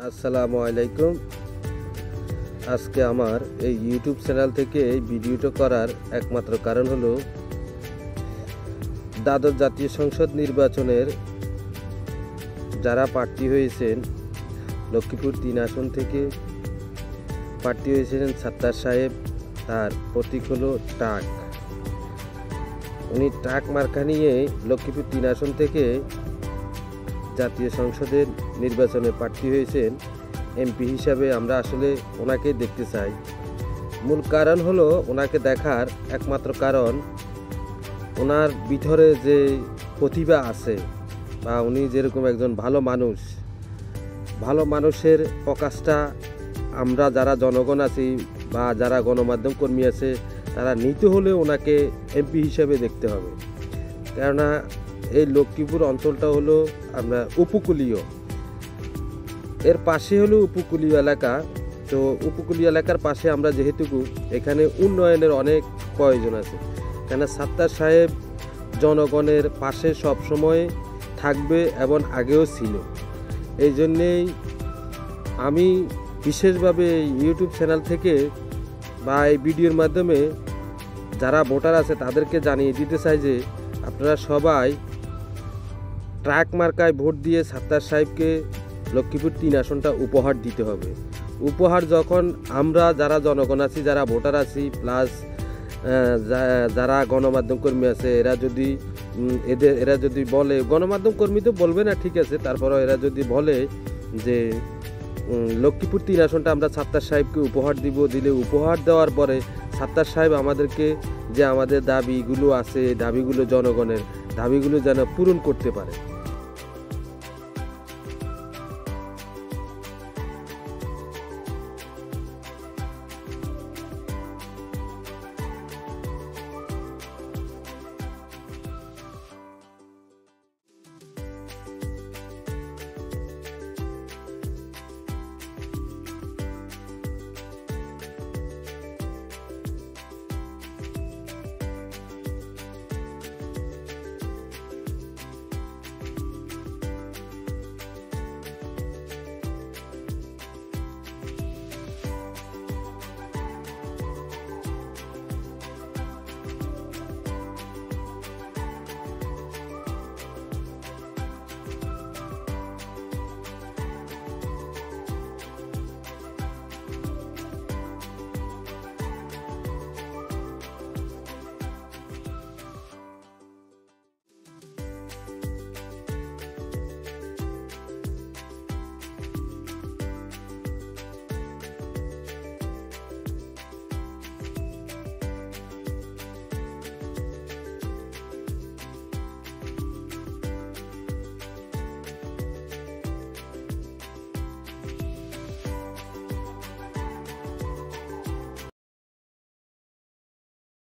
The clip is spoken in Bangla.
আসসালামু আলাইকুম। আজকে আমার এই ইউটিউব চ্যানেল থেকে এই ভিডিওটা করার একমাত্র কারণ হলো দ্বাদশ জাতীয় সংসদ নির্বাচনের যারা প্রার্থী হয়েছেন লক্ষ্মীপুর 3 আসন থেকে প্রার্থী হয়েছিলেন সাত্তার সাহেব, তার প্রতীক হলো টাক। উনি টাক মার্কা নিয়ে লক্ষ্মীপুর 3 আসন থেকে জাতীয় সংসদের নির্বাচনে প্রার্থী হয়েছেন। এমপি হিসাবে আমরা আসলে ওনাকে দেখতে চাই। মূল কারণ হলো ওনাকে দেখার একমাত্র কারণ ওনার ভিতরে যে প্রতিভা আছে বা উনি যেরকম একজন ভালো মানুষের প্রকাশটা আমরা যারা জনগণ আছি বা যারা গণমাধ্যম কর্মী আছে তারা নিতে হলে ওনাকে এমপি হিসাবে দেখতে হবে। কেননা এই লক্ষ্মীপুর অঞ্চলটা হলো আমরা উপকূলীয়, এর পাশে হলো উপকূলীয় এলাকা। তো উপকূলীয় এলাকার পাশে আমরা যেহেতু এখানে উন্নয়নের অনেক প্রয়োজন আছে, কেন সাত্তার সাহেব জনগণের পাশে সবসময় থাকবে এবং আগেও ছিল। এই জন্যেই আমি বিশেষভাবে ইউটিউব চ্যানেল থেকে বা এই ভিডিওর মাধ্যমে যারা ভোটার আছে তাদেরকে জানিয়ে দিতে চাই যে আপনারা সবাই ট্রাক মার্কায় ভোট দিয়ে সাত্তার সাহেবকে লক্ষ্মীপুর 3 আসনটা উপহার দিতে হবে। উপহার যখন আমরা যারা জনগণ আছি, যারা ভোটার আছি, প্লাস যারা গণমাধ্যম কর্মী আছে, এরা যদি বলে, গণমাধ্যম কর্মী তো বলবে না ঠিক আছে, তারপরেও এরা যদি বলে যে লক্ষ্মীপুর 3 আসনটা আমরা সাত্তার সাহেবকে উপহার দিলে উপহার দেওয়ার পরে সাত্তার সাহেব আমাদেরকে যে আমাদের দাবিগুলো আছে, দাবিগুলো জনগণের দাবিগুলো যেন পূরণ করতে পারে।